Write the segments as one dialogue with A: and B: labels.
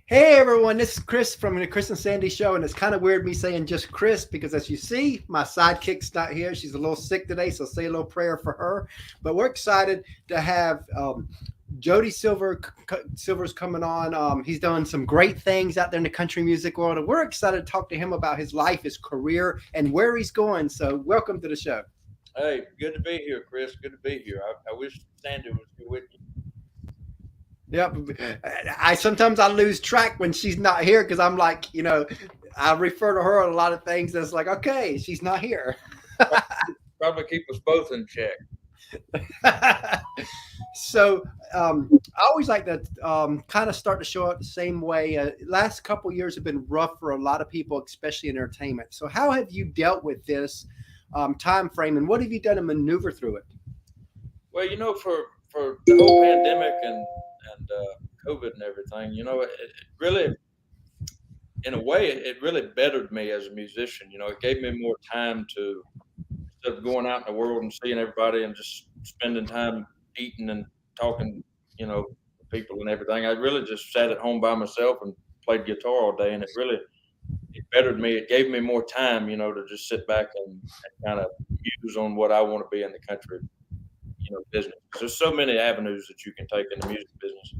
A: Hey everyone, this is Chris from the Chris and Sandy Show, and it's kind of weird me saying just Chris because, as you see, my sidekick's not here. She's a little sick today, so say a little prayer for her. But we're excited to have Joedi Silvers coming on. He's done some great things out there in the country music world, and we're excited to talk to him about his life, his career, and where he's going. So, welcome to the show.
B: Hey, good to be here, Chris. Good to be here. I wish Sandy was here with you.
A: Yep. I sometimes I lose track when she's not here because I'm like, I refer to her on a lot of things that's like, okay, she's not here.
B: Probably keep us both in check.
A: So I always like to kind of start the show out the same way. Last couple years have been rough for a lot of people, especially in entertainment. So how have you dealt with this time frame, and what have you done to maneuver through it?
B: Well, for the whole pandemic and COVID and everything, it really, in a way, it really bettered me as a musician. It gave me more time to instead of going out in the world and seeing everybody and just spending time eating and talking, to people and everything. I really just sat at home by myself and played guitar all day, and it bettered me. It gave me more time, to just sit back and kind of muse on what I want to be in the country, business. 'Cause there's so many avenues that you can take in the music business,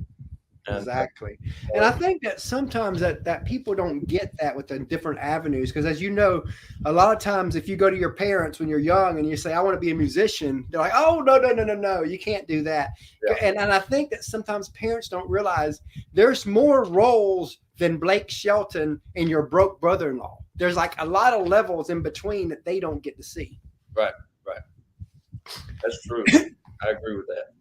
B: and
A: Exactly. And I think that sometimes that people don't get that with the different avenues because, as you know, a lot of times if you go to your parents when you're young and you say, I want to be a musician, they're like, oh, no, no, no, no, no, you can't do that.
B: yeah,
A: And I think that sometimes parents don't realize there's more roles than Blake Shelton and your broke brother-in-law. There's like a lot of levels in between that they don't get to see.
B: right, right. That's true. I agree with that.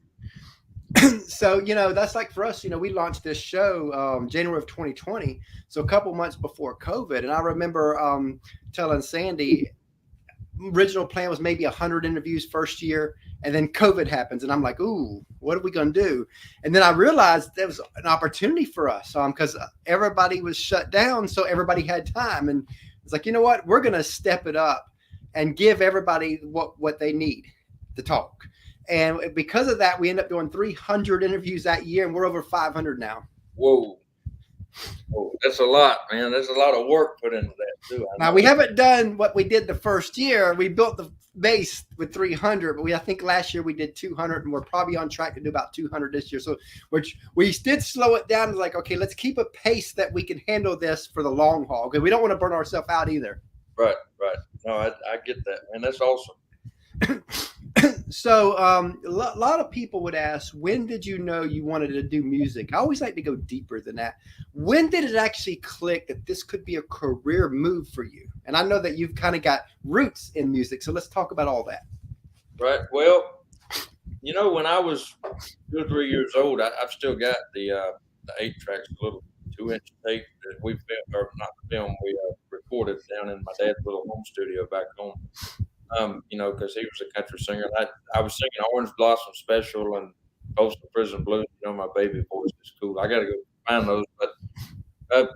A: So that's like for us, we launched this show January of 2020, so a couple months before COVID. And I remember telling Sandy original plan was maybe 100 interviews first year, and then COVID happens, and I'm like, ooh, what are we going to do? And then I realized there was an opportunity for us because everybody was shut down, so everybody had time. And it's like, you know what, we're going to step it up and give everybody what they need to talk. And because of that, we end up doing 300 interviews that year, and we're over 500 now.
B: Whoa, whoa, that's a lot, man. There's a lot of work put into that too. I
A: Now
B: know.
A: we haven't done what we did the first year. We built the base with 300, but I think last year we did 200, and we're probably on track to do about 200 this year. So, which we did slow it down. Like, okay, let's keep a pace that we can handle this for the long haul because we don't want to burn ourselves out either.
B: Right, right. No, I get that, man. That's awesome.
A: So, a lot of people would ask, when did you know you wanted to do music? I always like to go deeper than that. When did it actually click that this could be a career move for you? And I know that you've kind of got roots in music, so let's talk about all that.
B: Right. Well, when I was 2 or 3 years old, I've still got the 8 tracks, little 2-inch tape that we filmed, or not filmed, we recorded down in my dad's little home studio back home. Because he was a country singer. And I was singing Orange Blossom Special and Folsom Prison Blues. My baby voice is cool. I got to go find those. But, I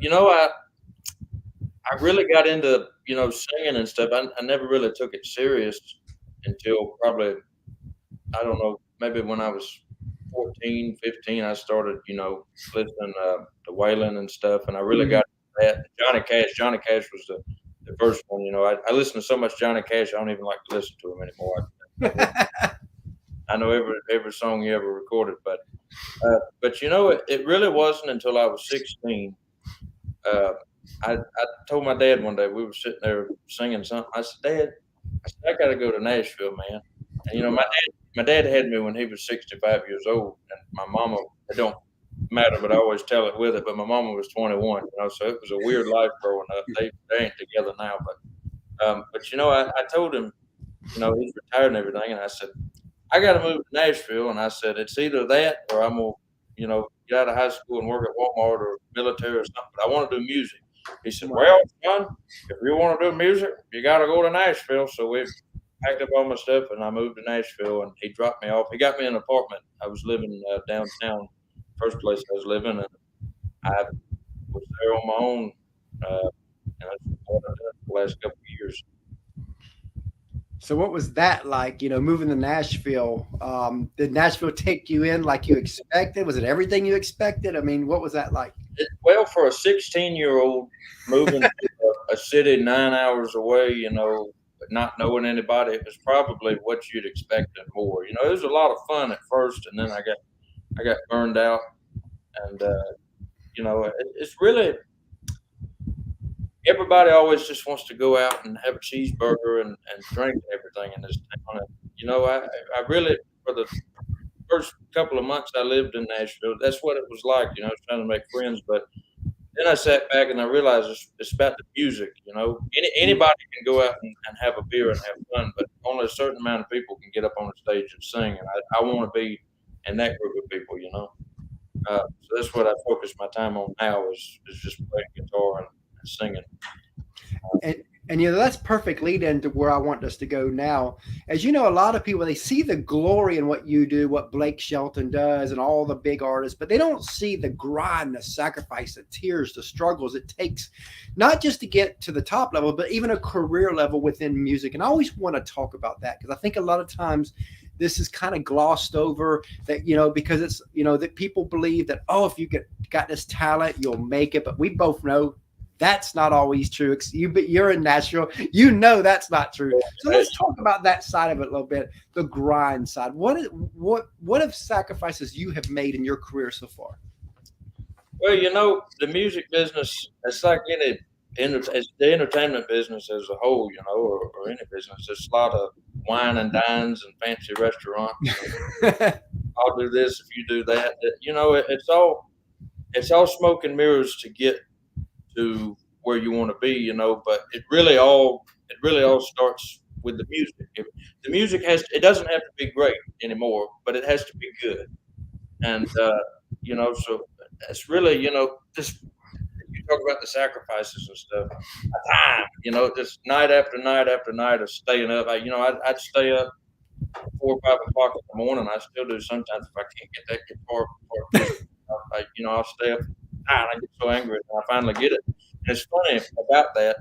B: really got into, singing and stuff. I never really took it serious until probably, I don't know, maybe when I was 14, 15, I started, listening to Waylon and stuff. And I really got into that. Johnny Cash was the first one. I listen to so much Johnny Cash, I don't even like to listen to him anymore. I know every song he ever recorded, but it really wasn't until I was 16. I told my dad one day, we were sitting there singing something. I said, Dad, I got to go to Nashville, man. And my dad had me when he was 65 years old, and my mama. It don't matter, but I always tell it with it. But my mama was 21, so it was a weird life growing up. They ain't together now, but I told him, he's retired and everything, and I said, I got to move to Nashville, and I said it's either that or I'm gonna, get out of high school and work at Walmart or military or something. But I want to do music. He said,
A: Wow.
B: well, son, if you want to do music, you got to go to Nashville. So we packed up all my stuff, and I moved to Nashville, and he dropped me off. He got me an apartment. I was living downtown, first place I was living, and I was there on my own. And that's what I've done for the last couple of years.
A: So what was that like, moving to Nashville? Did Nashville take you in like you expected? Was it everything you expected? I mean, what was that like?
B: Well, for a 16-year-old moving to a city 9 hours away, but not knowing anybody, it was probably what you'd expect and more. It was a lot of fun at first, and then I got burned out, and it's really everybody always just wants to go out and have a cheeseburger and drink and everything in this town. And, I really for the first couple of months I lived in Nashville, that's what it was like. Trying to make friends, but then I sat back and I realized it's about the music. Anybody can go out and have a beer and have fun, but only a certain amount of people can get up on the stage and sing. And I want to be in that group of people. So that's what I focus my time on now is just playing guitar and singing.
A: And that's perfect lead into where I want us to go now. As you know, a lot of people, they see the glory in what you do, what Blake Shelton does and all the big artists, but they don't see the grind, the sacrifice, the tears, the struggles it takes, not just to get to the top level, but even a career level within music. And I always want to talk about that because I think a lot of times this is kind of glossed over that, because it's, that people believe that, oh, if you got this talent, you'll make it. But we both know that's not always true. You're in Nashville. That's not true. So let's talk about that side of it a little bit, the grind side. What have sacrifices you have made in your career so far?
B: Well, the music business, it's like it's the entertainment business as a whole, or any business. There's a lot of wine and dines and fancy restaurants. I'll do this if you do that. It's all smoke and mirrors to get to where you want to be, but it really all starts with the music. The music it doesn't have to be great anymore, but it has to be good. And so it's really, just you talk about the sacrifices and stuff. Time, just night after night after night of staying up. I'd stay up 4 or 5 o'clock in the morning. I still do sometimes if I can't get that guitar. I'll stay up. I get so angry when I finally get it. And it's funny about that.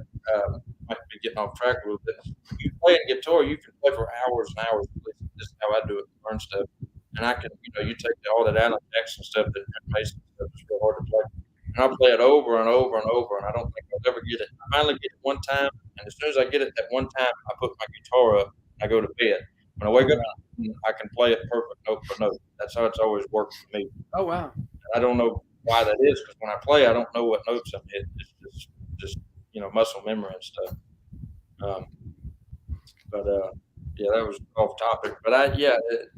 B: Might be getting off track a little bit. You play guitar, you can play for hours and hours. This is how I do it, learn stuff. And I can, you take all that Alan Jackson stuff, that Mason stuff, it's real hard to play. And I'll play it over and over and over, and I don't think I'll ever get it. I finally get it one time, and as soon as I get it that one time, I put my guitar up, and I go to bed. When I wake up, I can play it perfect note for note. That's how it's always worked for me.
A: Oh, wow.
B: And I don't know why that is, because when I play, I don't know what notes I'm hitting. It's just muscle memory and stuff. Yeah, that was off topic. But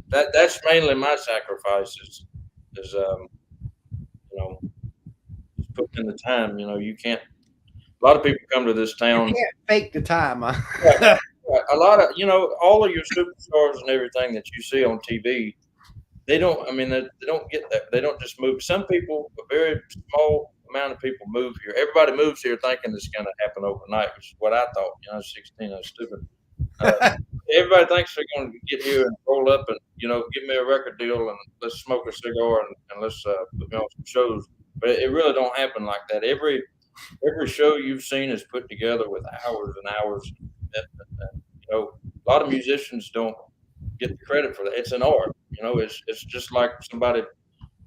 B: that's mainly my sacrifice is just putting in the time. You can't. A lot of people come to this town.
A: You can't fake the time. Huh?
B: Yeah, a lot of all of your superstars and everything that you see on TV. They don't. I mean, they don't get that. They don't just move. Some people, a very small amount of people, move here. Everybody moves here thinking it's going to happen overnight, which is what I thought. I was 16. I was stupid. Everybody thinks they're going to get here and roll up and give me a record deal and let's smoke a cigar and let's put me on some shows. But it really don't happen like that. Every show you've seen is put together with hours and hours of commitment. And, a lot of musicians don't get the credit for that. It's an art. It's just like somebody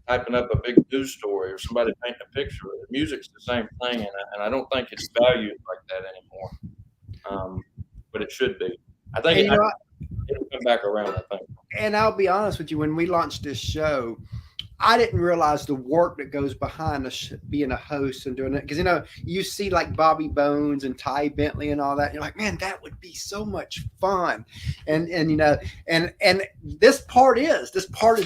B: typing up a big news story or somebody painting a picture. Music's the same thing, and I don't think it's valued like that anymore. But it should be. I think it'll come back around. I think.
A: And I'll be honest with you, when we launched this show, I didn't realize the work that goes behind being a host and doing it. Because, you see like Bobby Bones and Ty Bentley and all that. And you're like, man, that would be so much fun. And this part is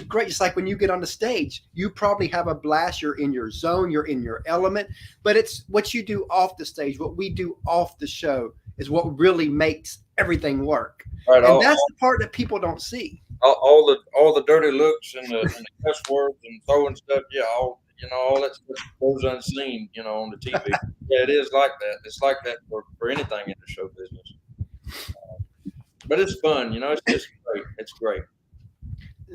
A: great. It's like when you get on the stage, you probably have a blast. You're in your zone. You're in your element. But it's what you do off the stage, what we do off the show is what really makes everything work. Right, and that's the part that people don't see.
B: All the dirty looks and the cuss words and throwing stuff, all that stuff goes unseen, on the TV. Yeah, it is like that. It's like that for anything in the show business. But it's fun, it's just great. It's great.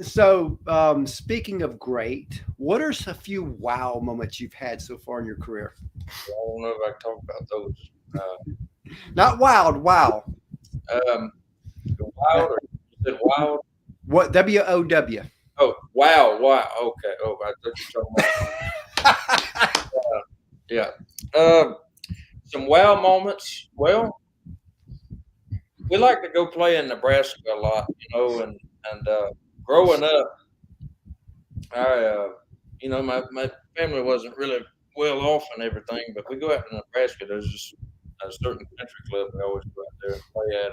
A: So, speaking of great, what are a few wow moments you've had so far in your career?
B: I don't know if I can talk about those.
A: Not wild, wow.
B: Wild, or you said Wild?
A: What? WOW.
B: Oh, wow, wow. Okay. Oh, I thought you were talking about. Yeah. Some wow moments. Well, we like to go play in Nebraska a lot, and growing up, my family wasn't really well off and everything, but we go out to Nebraska. There's just a certain country club we always go out there and play at,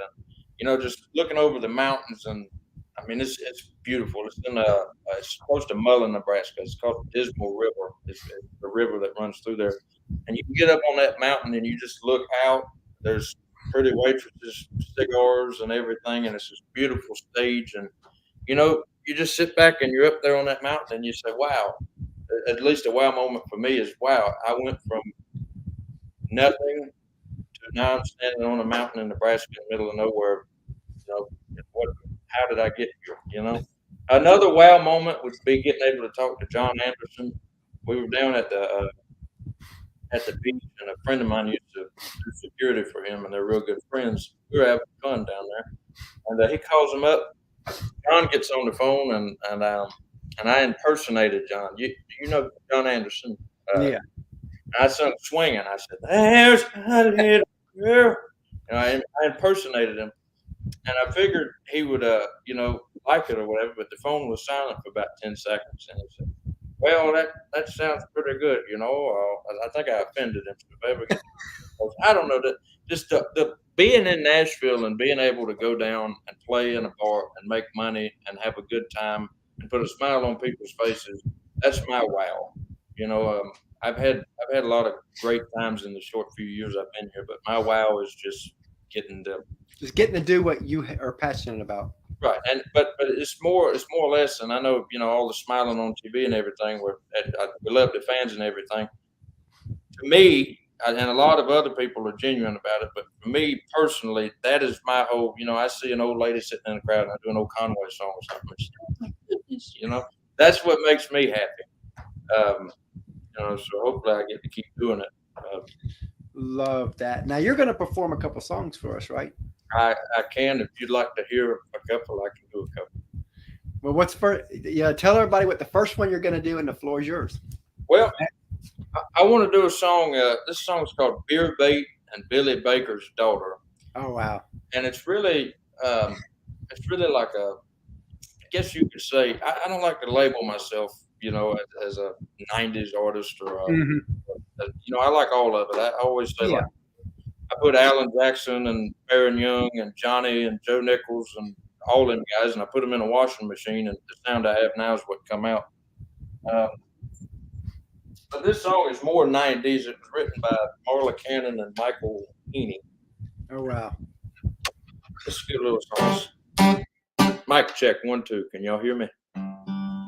B: and just looking over the mountains, and I mean it's beautiful. It's close to Mullen, Nebraska. It's called the Dismal River. It's the river that runs through there, and you can get up on that mountain and you just look out. There's pretty waitresses, cigars, and everything, and it's this beautiful stage, and you just sit back and you're up there on that mountain and you say, wow. At least a wow moment for me is, wow, I went from nothing to now I'm standing on a mountain in Nebraska in the middle of nowhere. How did I get here? Another wow moment would be getting able to talk to John Anderson. We were down at the beach, and a friend of mine used to do security for him, and they're real good friends. We were having fun down there, and he calls him up. John gets on the phone, and I impersonated John. You know John Anderson?
A: Yeah.
B: I sung Swinging. I said, "There's a little girl." I impersonated him, and I figured he would, like it or whatever. But the phone was silent for about 10 seconds, and he said, "Well, that sounds pretty good, I think I offended him. So if I ever get, I don't know that just the being in Nashville and being able to go down and play in a bar and make money and have a good time and put a smile on people's faces. That's my wow. I've had a lot of great times in the short few years I've been here, but my wow is just getting
A: to do what you are passionate about.
B: Right, but it's more or less, and I know all the smiling on TV and everything. We love the fans and everything. To me, and a lot of other people are genuine about it, but for me personally, that is my whole. I see an old lady sitting in the crowd and I do an old Conway song or something. That's what makes me happy. So hopefully I get to keep doing it.
A: Love that. Now you're going to perform a couple songs for us, right?
B: I can. If you'd like to hear a couple, I can do a couple.
A: Well, what's first? Yeah, tell everybody what the first one you're going to do, and the floor is yours.
B: Well, I want to do a song. This song is called "Beer Bait and Billy Baker's Daughter."
A: Oh wow!
B: And it's really like I guess you could say. I don't like to label myself, as a '90s artist or. I like all of it. I always say like. I put Alan Jackson and Faron Young and Johnny and Joe Nichols and all them guys, and I put them in a washing machine, and the sound I have now is what come out. But this song is more 90s. It was written by Marla Cannon and Michael Heaney.
A: Oh, wow.
B: Let's get a little song. Mic check, 1, 2. Can y'all hear me?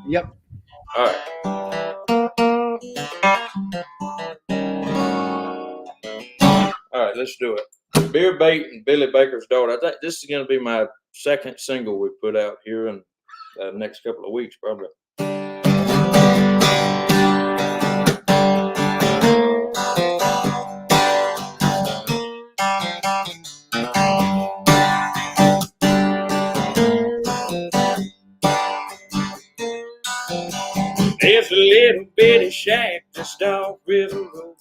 A: Yep.
B: All right. All right, let's do it. Beer Bait and Billy Baker's Daughter. I think this is going to be my second single we put out here in the next couple of weeks, probably. There's a little bitty shack just off River Road.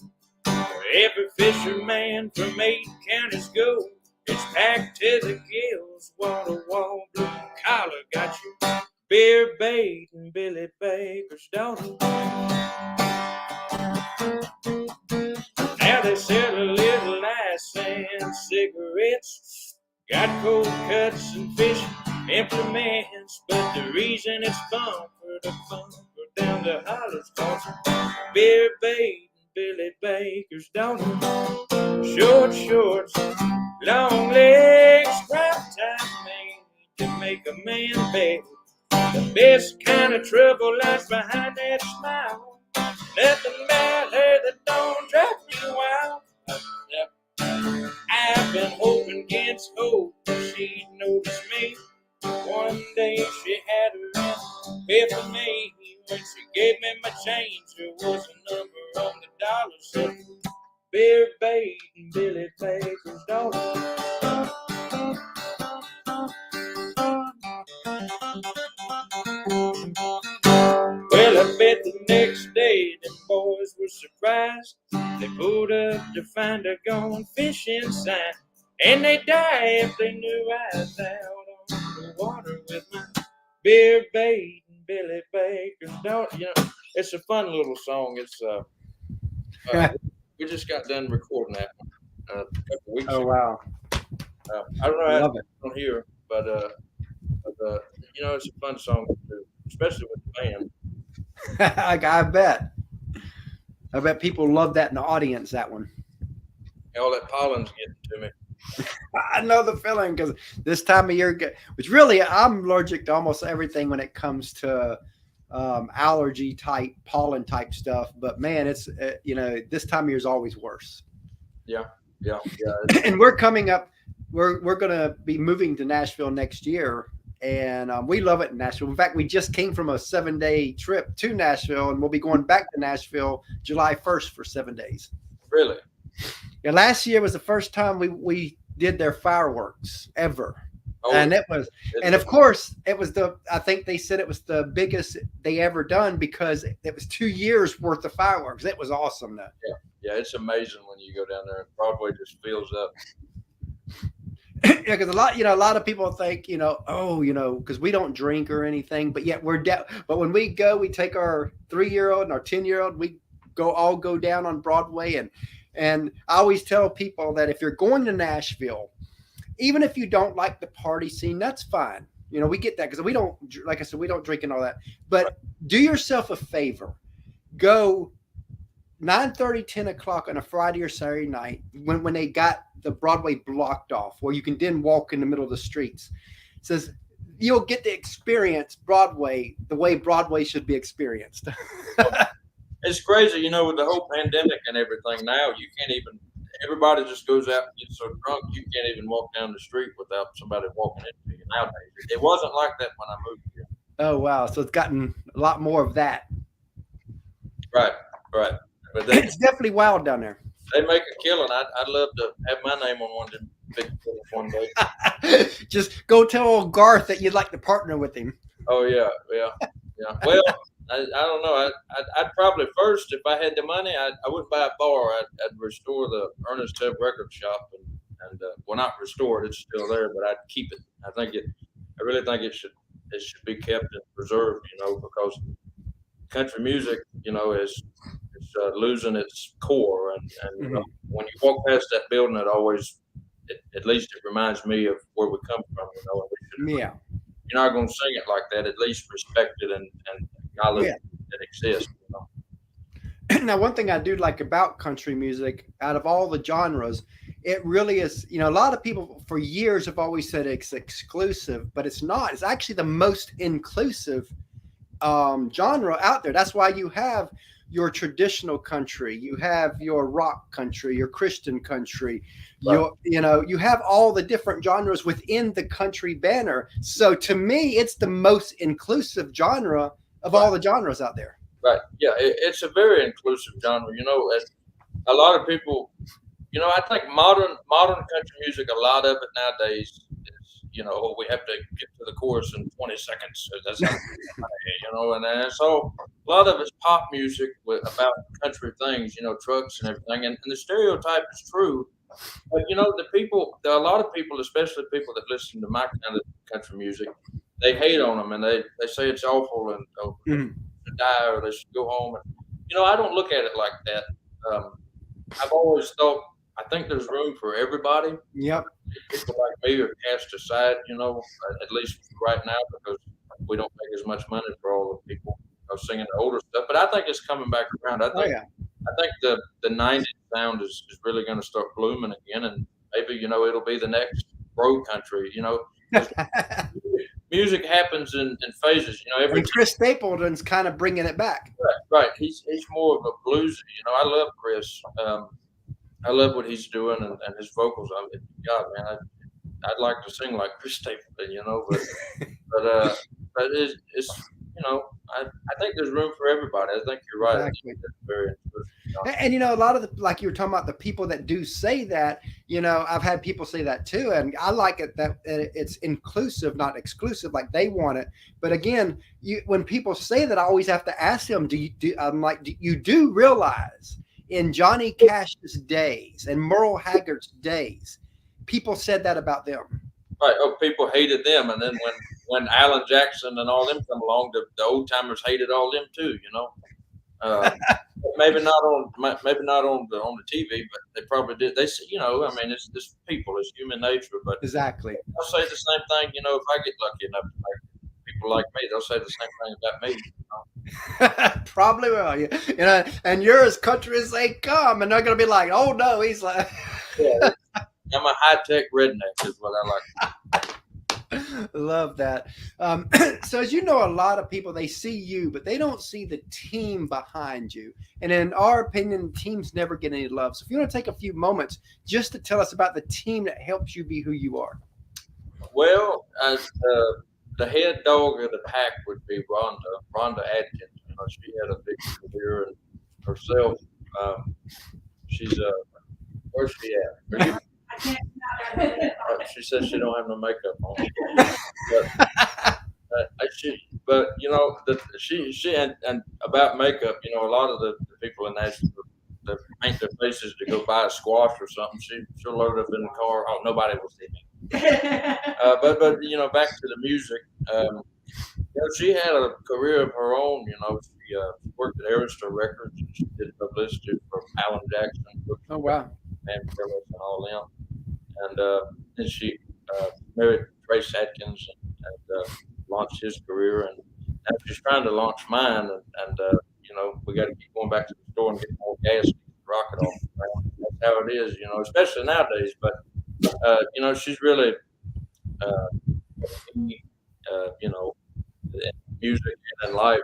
B: Every fisherman from 8 counties go. It's packed to the gills, wall to wall, blue collar. Got you beer bait and Billy Baker's daughter. Now they sell a little ice and cigarettes. Got cold cuts and fishing implements, but the reason it's fun for the bumper down the hollers cause beer bait. Billy Baker's daughter. Short shorts, long legs, crop top made to make a man beg. The best kind of trouble lies behind that smile. Nothing about her that don't drive me wild. I've been hoping against hope she'd notice me. One day she had her epiphany. When she gave me my change, there was a number on the dollar. Said, beer bait and Billy Baker's daughter. eyes. They pulled up to find a gone fishing sign, and they die if they knew I was out on the water with my beer bait and Billy Baker's daughter. You know, it's a fun little song. It's we just got done recording that one a couple weeks ago.
A: Wow.
B: I don't know how
A: Love
B: it's on here, but you know, it's a fun song to do, especially with the band.
A: I bet. I bet people love that in the audience, that one.
B: All that pollen's getting to me.
A: I know the feeling because this time of year, which really I'm allergic to almost everything when it comes to allergy type, pollen type stuff. But man, it's you know, this time of year is always worse.
B: Yeah.
A: And we're coming up. We're going to be moving to Nashville next year, and we love it in Nashville. In fact, we just came from a 7-day trip to Nashville, and we'll be going back to Nashville July 1st for 7 days.
B: Really?
A: Yeah, last year was the first time we did their fireworks ever. Oh, and it was, and of course, it was I think they said it was the biggest they ever done because it was 2 years worth of fireworks. It was awesome, though.
B: Yeah, it's amazing when you go down there and Broadway just fills up.
A: Yeah, because a lot of people think, because we don't drink or anything, but yet but when we go, we take our 3-year-old and our 10-year-old, we all go down on Broadway, and I always tell people that if you're going to Nashville, even if you don't like the party scene, that's fine. We get that because we don't, like I said, we don't drink and all that. But do yourself a favor, go 9:30, 10 o'clock on a Friday or Saturday night when they got the Broadway blocked off, where you can then walk in the middle of the streets. It says you'll get to experience Broadway the way Broadway should be experienced.
B: It's crazy, with the whole pandemic and everything. Now you can't even. Everybody just goes out and gets so drunk you can't even walk down the street without somebody walking into you nowadays. It wasn't like that when I moved here.
A: Oh wow! So it's gotten a lot more of that.
B: Right. But
A: it's definitely wild down there.
B: They make a killing. I'd love to have my name on one of them big killings one day.
A: Just go tell old Garth that you'd like to partner with him.
B: Oh yeah. Well, I don't know. I'd probably first, if I had the money, I wouldn't buy a bar. I'd restore the Ernest Tubb record shop and well, not restore it. It's still there, but I'd keep it. I really think it should be kept and preserved. Because country music, is losing its core, and when you walk past that building, at least it reminds me of where we come from.
A: Yeah.
B: You're not going to sing it like that. At least respect it and acknowledge that it exists.
A: Now, one thing I do like about country music, out of all the genres, it really is. A lot of people for years have always said it's exclusive, but it's not. It's actually the most inclusive genre out there. That's why you have your traditional country, you have your rock country, your Christian country, right. You have all the different genres within the country banner. So to me, it's the most inclusive genre of all the genres out there.
B: Right. Yeah, it's a very inclusive genre. A lot of people, I think modern country music, a lot of it nowadays is, we have to get to the chorus in 20 seconds. That's how, and so a lot of it's pop music about country things, trucks and everything. And the stereotype is true. But, there are a lot of people, especially people that listen to my kind of country music, they hate on them and they say it's awful and they should die or they should go home. And, I don't look at it like that. I've always thought, I think there's room for everybody.
A: Yep.
B: People like me are cast aside, at least right now, because we don't make as much money for all the people singing the older stuff. But I think it's coming back around. I think the 90s sound is really going to start blooming again, and maybe it'll be the next road country. Music happens in phases.
A: And Chris Stapleton's kind of bringing it back.
B: Right. He's more of a bluesy. I love Chris. I love what he's doing and his vocals. I mean, God, man, I'd like to sing like Chris Stapleton, but it's I think there's room for everybody. I think you're right.
A: Exactly. That's very interesting. And a lot of like you were talking about the people that do say that, I've had people say that too, and I like it that it's inclusive, not exclusive, like they want it. But again, when people say that, I always have to ask them, do you do realize in Johnny Cash's days and Merle Haggard's days, people said that about them.
B: Right. Oh, people hated them, and then when Alan Jackson and all them come along, the old timers hated all them too. Maybe not on the TV, but they probably did. They say, I mean, it's people, it's human nature. But
A: Exactly.
B: I'll say the same thing. If I get lucky enough to make people like me, they'll say the same thing about me.
A: Probably will. Yeah. And you're as country as they come, and they're gonna be like, "Oh no, he's like."
B: Yeah. I'm a high-tech redneck is what I like.
A: Love that. So as you know, a lot of people, they see you, but they don't see the team behind you. And in our opinion, teams never get any love. So if you want to take a few moments just to tell us about the team that helps you be who you are.
B: Well, the head dog of the pack would be Rhonda Atkins. She had a big career in herself. She's where's she at? She says she don't have no makeup on. But she and about makeup, a lot of the people in Nashville that paint their faces to go buy a squash or something. She'll load up in the car. Oh, nobody will see me. But back to the music. She had a career of her own. She worked at Arista Records. And she did publicity for Alan Jackson.
A: Oh wow!
B: And all them. And then she married Trace Atkins and launched his career. And now she's trying to launch mine. And we got to keep going back to the store and get more gas to rock it off. That's how it is, especially nowadays. But, she's really, in music and in life,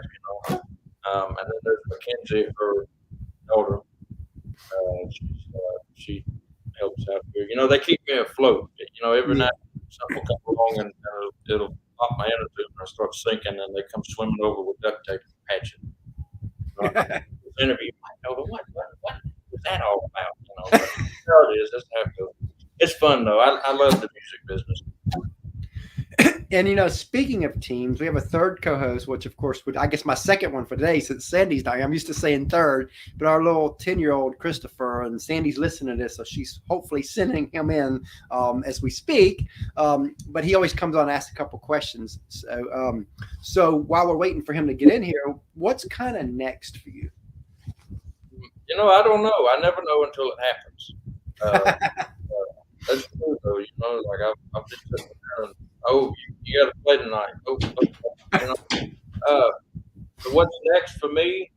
B: and then there's Mackenzie, her daughter. She helps out here. They keep me afloat. Every night something will come along and it'll pop my inner tube and I start sinking, and they come swimming over with duct tape and patch it. Interview, what was that all about? But it is. That's how it goes. It's fun though. I love the music business.
A: And speaking of teams, we have a third co-host, which of course I guess my second one for today, since Sandy's not here. I'm used to saying third, but our little 10-year-old Christopher, and Sandy's listening to this, so she's hopefully sending him in as we speak. But he always comes on and asks a couple questions. So while we're waiting for him to get in here, what's kind of next for you?
B: I don't know. I never know until it happens. That's true though. Like I've been sitting there and, you got to play tonight. So what's next for me?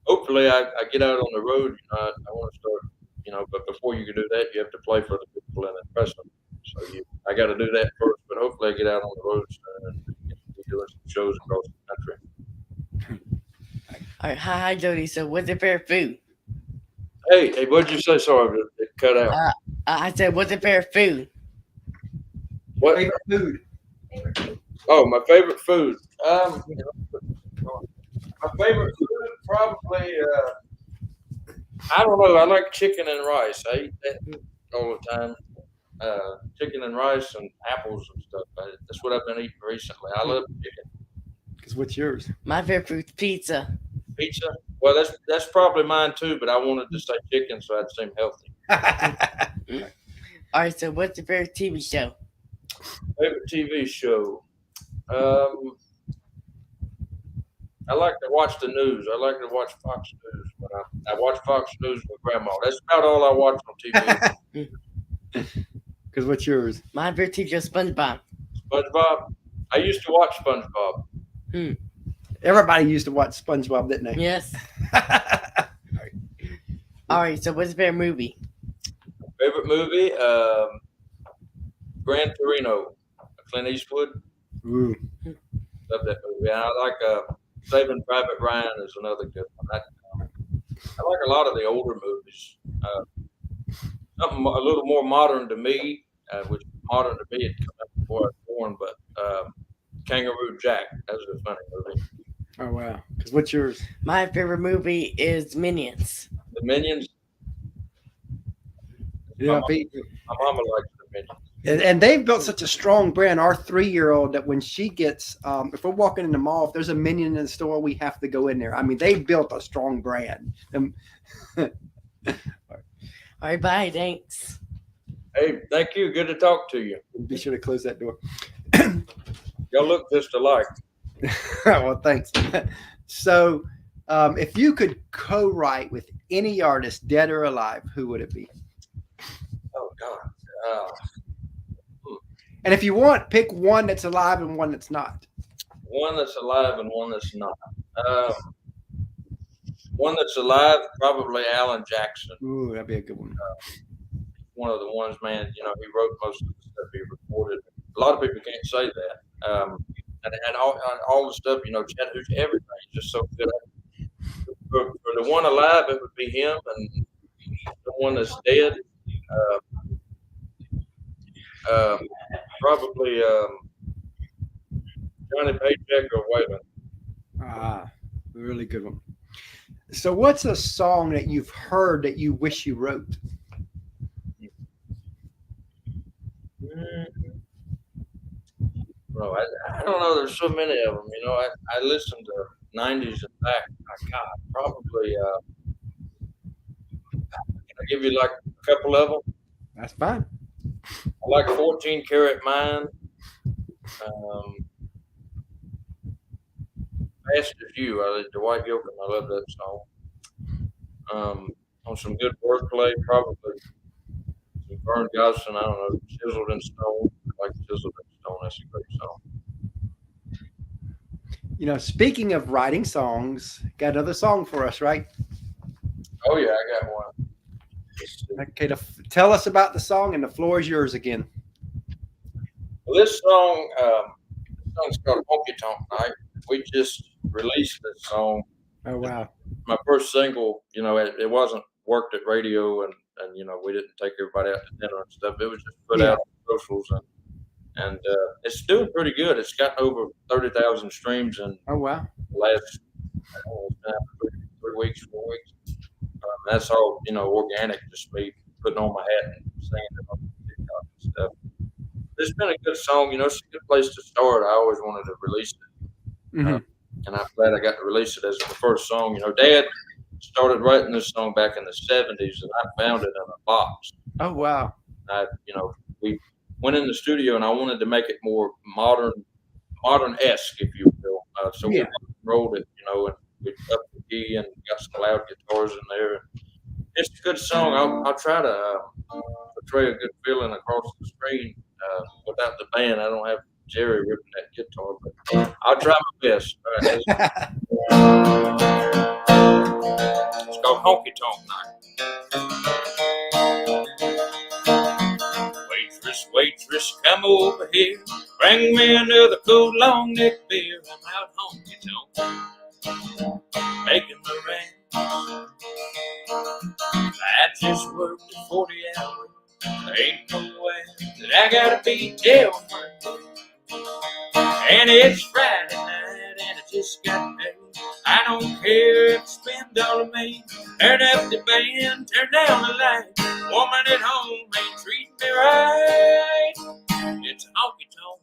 B: Hopefully I get out on the road. I want to start, but before you can do that, you have to play for the people and impress them. So I got to do that first, but hopefully I get out on the road and be doing some shows across the country.
C: All right, hi, Jody. So what's your favorite food?
B: Hey, what'd you say? Sorry, it cut out.
C: I said, what's your favorite food?
B: What?
A: Favorite food?
B: Oh, my favorite food. My favorite food probably, I don't know. I like chicken and rice. I eat that all the time. Chicken and rice and apples and stuff. That's what I've been eating recently. I love chicken.
A: Because what's yours?
C: My favorite food's pizza.
B: Pizza? Well, that's probably mine too, but I wanted to say chicken so I'd seem healthy.
C: All right, so what's your favorite TV show?
B: Favorite TV show? I like to watch the news. I like to watch Fox News. When I watch Fox News with Grandma. That's about all I watch on
A: TV. Because what's yours?
C: My favorite TV show is SpongeBob.
B: SpongeBob? I used to watch SpongeBob.
A: Everybody used to watch SpongeBob, didn't they?
C: Yes. All right, so what's your favorite movie?
B: Favorite movie? Gran Torino, Clint Eastwood.
A: Ooh.
B: Love that movie. And I like Saving Private Ryan is another good one. I like a lot of the older movies. Something a little more modern to me, which modern to me had come out before I was born, but Kangaroo Jack. That was a funny movie.
A: Oh, wow. Because what's yours?
C: My favorite movie is Minions.
B: The Minions?
A: Yeah,
B: my mama likes the Minions.
A: And they've built such a strong brand. Our 3-year-old, that when she gets, if we're walking in the mall, if there's a Minion in the store, we have to go in there. I mean, they've built a strong brand.
C: All right, bye. Thanks.
B: Hey, thank you. Good to talk to you.
A: Be sure to close that door.
B: Y'all look just alike.
A: Well, thanks. So, if you could co-write with any artist, dead or alive, who would it be?
B: Oh God.
A: And if you want, pick one that's alive and one that's not.
B: One that's alive and one that's not. One that's alive, probably Alan Jackson.
A: Ooh, that'd be a good one.
B: One of the ones, man. You know, he wrote most of the stuff he recorded. A lot of people can't say that. And all the stuff, you know, Chattanooga, everything is just so good. For the one alive, it would be him, and the one that's dead, probably Johnny Paycheck or Waylon.
A: Ah, really good one. So, what's a song that you've heard that you wish you wrote?
B: Bro, I don't know. There's so many of them. You know, I listen to 90s and back. God, probably. Can I give you like a couple of them?
A: That's fine.
B: I like 14 Karat Mine. Fast as You. I like Dwight Yoakam. I love that song. On some good wordplay, probably some Vern Gosson. I don't know. Chiseled in Stone. I like Chiseled in Stone. That's a great song.
A: You know, speaking of writing songs, got another song for us, right?
B: Oh yeah, I got one.
A: Okay, tell us about the song, and the floor is yours again.
B: Well, this song's called Pokeytown Night. We just released this song.
A: Oh wow!
B: My first single. You know, it wasn't worked at radio, and you know, we didn't take everybody out to dinner and stuff. It was just put out on socials, and it's doing pretty good. It's gotten over 30,000 streams in
A: oh wow
B: the last three weeks, 4 weeks. That's all, you know, organic, just me putting on my hat and singing it on TikTok and stuff. It's been a good song, you know. It's a good place to start. I always wanted to release it, and I'm glad I got to release it as the first song. You know, Dad started writing this song back in the 70s, and I found it in a box.
A: Oh wow!
B: You know, we went in the studio, and I wanted to make it more modern-esque, if you will. So we rolled it, you know, and we upped the key and got some loud guitars in there. It's a good song. I'll try to portray a good feeling across the screen. Without the band, I don't have Jerry ripping that guitar, but I'll try my best. All right, it's called Honky Tonk Night. Waitress, come over here. Bring me another cold long neck beer. I'm out honky tonk, making the rain. I just worked a 40 hours. There ain't no way that I gotta be jail Monday. And it's Friday night and I just got paid. I don't care if you spend all of me. Turn up the band, turn down the light. Woman at home ain't treating me right. It's a honky tonk.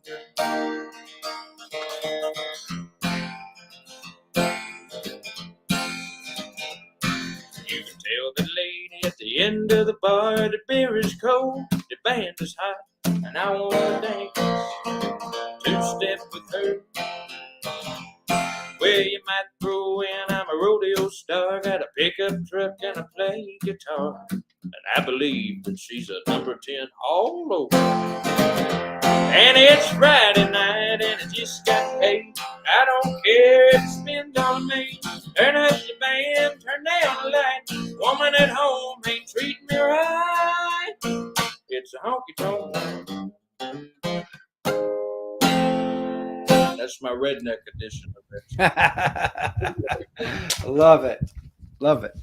B: You can tell the lady at the end of the bar the beer is cold, the band is hot, and I want to dance two-step with her. Well, you might throw in I'm a rodeo star, got a pickup truck and I play guitar, and I believe that she's a number 10 all over. And it's Friday night and I just got paid. I don't care if you spend on me. Turn up the band, turn down the light. Woman at home ain't treating me right. It's a honky tonk. That's my redneck edition of it.
A: Love it. Love it.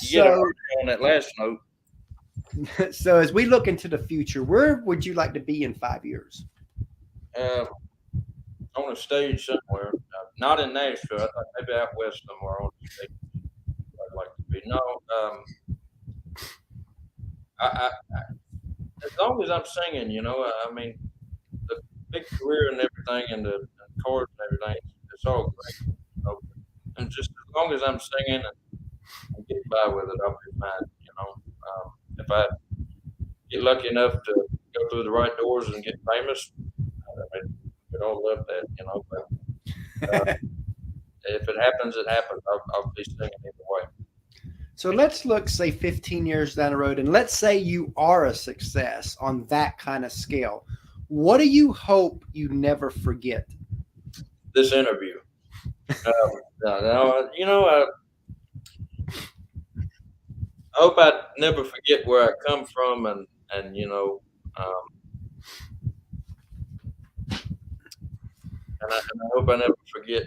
B: You get on that last note.
A: So as we look into the future, where would you like to be in 5 years?
B: On a stage somewhere. Not in Nashville. I thought maybe out west somewhere on the stage. I'd like to be. No. I as long as I'm singing, I mean, the big career and everything, and chords and everything, it's all great. And just as long as I'm singing and get by with it, I'll be fine. If I get lucky enough to go through the right doors and get famous, I mean, we'd all love that. But if it happens, it happens. I'll be singing either way.
A: So let's look, say, 15 years down the road, and let's say you are a success on that kind of scale. What do you hope you never forget?
B: This interview. No, I hope I never forget where I come from, and and I hope I never forget,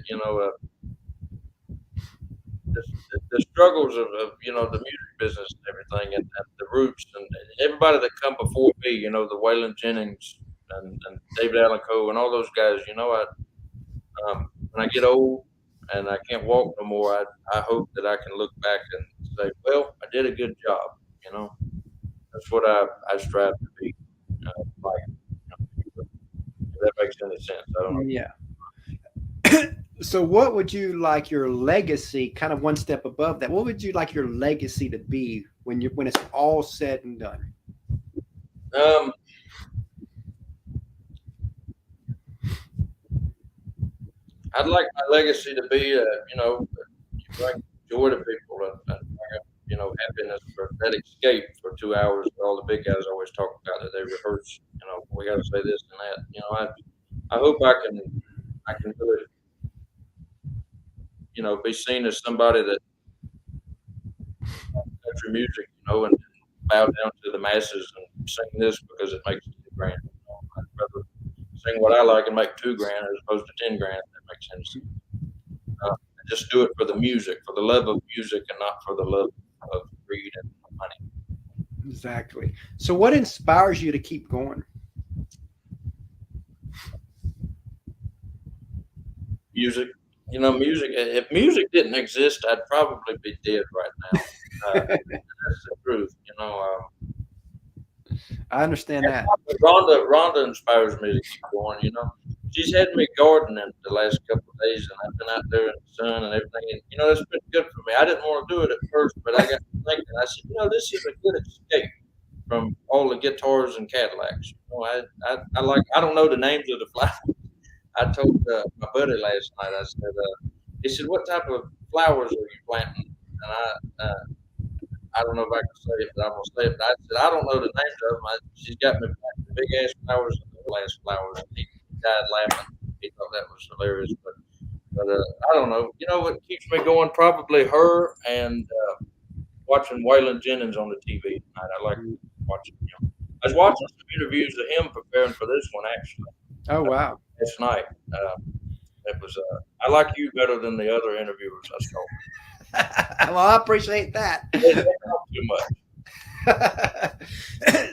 B: the struggles of the music business and everything, and the roots, and everybody that come before me, the Waylon Jennings and David Allan Coe and all those guys. When I get old and I can't walk no more, I hope that I can look back and say, well, I did a good job. That's what I strive to be. Like, if that makes any sense. I don't know.
A: Yeah. So what would you like your legacy, kind of one step above that? What would you like your legacy to be when it's all said and done?
B: I'd like my legacy to be, you bring joy to people and bring up, happiness for that escape for 2 hours. All the big guys always talk about that they rehearse. We got to say this and that. I hope I can really, be seen as somebody that country music, and bow down to the masses and sing this because it makes $2,000. I'd rather sing what I like and make $2,000 as opposed to $10,000. If that makes sense. Just do it for the music, for the love of music, and not for the love of greed and money.
A: Exactly. So what inspires you to keep going?
B: Music. Music. If music didn't exist, I'd probably be dead right now. That's the truth.
A: I understand that.
B: Rhonda inspires me to keep going. She's had me gardening the last couple of days, and I've been out there in the sun and everything. And that's been good for me. I didn't want to do it at first, but I got thinking. I said, this is a good escape from all the guitars and Cadillacs. I like. I don't know the names of the flowers. I told my buddy last night. I said, he said, "What type of flowers are you planting?" And I don't know if I can say it, but I'm gonna say it. But I said, I don't know the names of them. She's got me planting big ass flowers and little ass flowers. And he died laughing. He thought that was hilarious. But I don't know. What keeps me going? Probably her and watching Waylon Jennings on the TV tonight. I like watching him. I was watching some interviews of him preparing for this one actually.
A: Oh wow!
B: Last night. It was. I like you better than the other interviewers I saw.
A: Well, I appreciate that.
B: Too
A: much.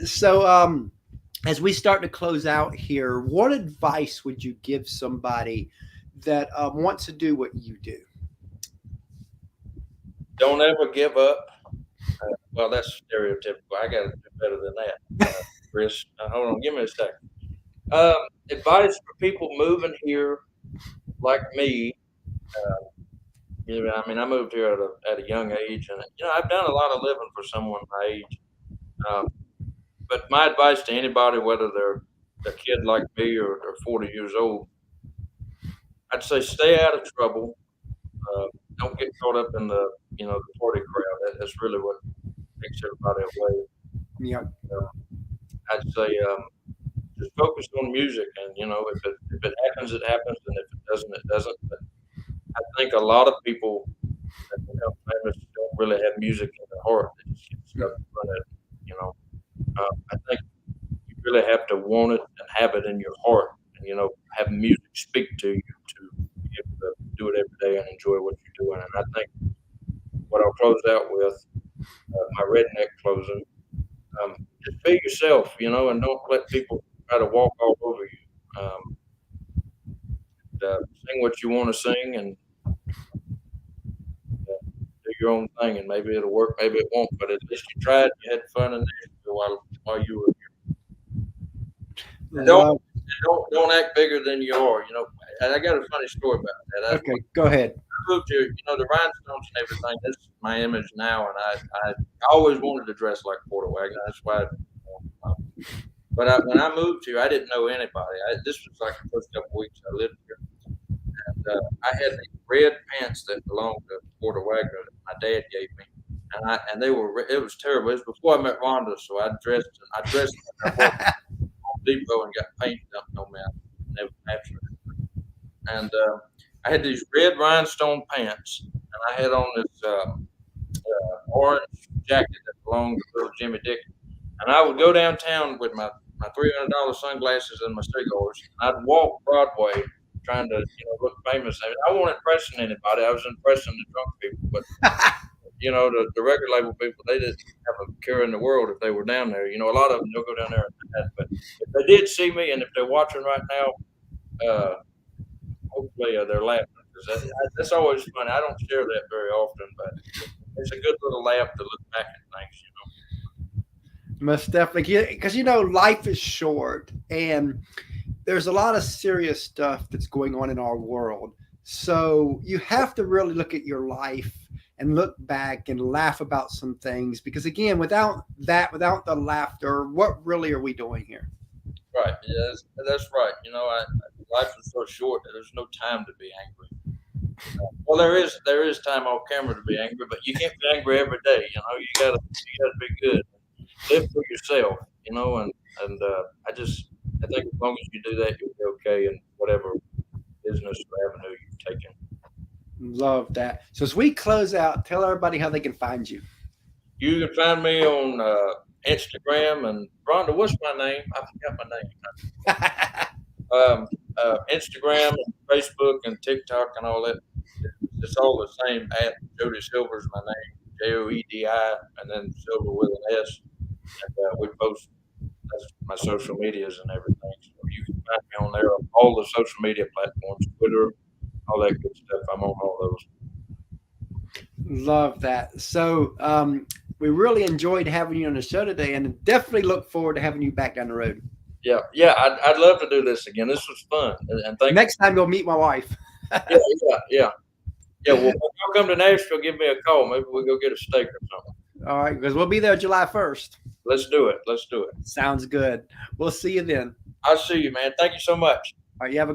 A: So, as we start to close out here, what advice would you give somebody that wants to do what you do?
B: Don't ever give up. Well, that's stereotypical. I got to do better than that, Chris. Hold on, give me a second. Advice for people moving here like me. I moved here at a young age, and I've done a lot of living for someone my age. But my advice to anybody, whether they're a kid like me or 40 years old, I'd say stay out of trouble. Don't get caught up in the party crowd. That's really what takes everybody away.
A: Yeah.
B: I'd say just focus on music, and if it happens, it happens, and if it doesn't, it doesn't. But I think a lot of people that become famous don't really have music in their heart. They just get stuck in front of it. I think you really have to want it and have it in your heart, and have music speak to you to be able to do it every day and enjoy what you're doing. And I think what I'll close out with, my redneck closing, just be yourself, and don't let people try to walk all over you. Sing what you want to sing and do your own thing, and maybe it'll work, maybe it won't. But at least you tried. You had fun in Nashville while you were here.
A: Love-
B: Don't act bigger than you are. You know, and I got a funny story about that.
A: Okay, go ahead.
B: I moved here, you know, the rhinestones and everything. That's my image now, and I always wanted to dress like Porter Wagoner. That's why. When I moved here, I didn't know anybody. This was like the first couple weeks I lived here, and I had these red pants that belonged to Porter Wagoner that my dad gave me, and they were. It was terrible. It was before I met Rhonda, so I dressed like I worked at Home Depot and got paint dumped on me. I never natural. And I had these red rhinestone pants, and I had on this orange jacket that belonged to little Jimmy Dick. And I would go downtown with my $300 sunglasses and my cigars. And I'd walk Broadway trying to, look famous. I wasn't impressing anybody. I was impressing the drunk people. But, the record label people, they didn't have a care in the world if they were down there. A lot of them don't go down there. But if they did see me, and if they're watching right now, hopefully they're laughing. Because that's always funny. I don't share that very often, but it's a good little laugh to look back at things,
A: Most definitely, because life is short, and there's a lot of serious stuff that's going on in our world. So you have to really look at your life and look back and laugh about some things, because again, without the laughter, what really are we doing here?
B: Right. Yeah, that's right. Life is so short that there's no time to be angry. Well, there is time off camera to be angry, but you can't be angry every day. You gotta be good. Live for yourself, and I think as long as you do that, you'll be okay in whatever business or avenue you've taken.
A: Love that. So as we close out, tell everybody how they can find you.
B: You can find me on Instagram, and Rhonda, what's my name? I forgot my name. Instagram, and Facebook, and TikTok, and all that. It's all the same. At Joedi Silvers, my name, Joedi, and then Silver with an S. And we post that's my social medias and everything. So you can find me on there on all the social media platforms, Twitter, all that good stuff. I'm on all those.
A: Love that. So we really enjoyed having you on the show today, and definitely look forward to having you back down the road.
B: Yeah, I'd love to do this again. This was fun, and thank
A: next time you'll meet my wife.
B: Yeah. Well, when you come to Nashville, give me a call. Maybe we'll go get a steak or something.
A: All right, because we'll be there July 1st.
B: Let's do it.
A: Sounds good. We'll see you then.
B: I'll see you, man. Thank you so much.
A: All right, you have a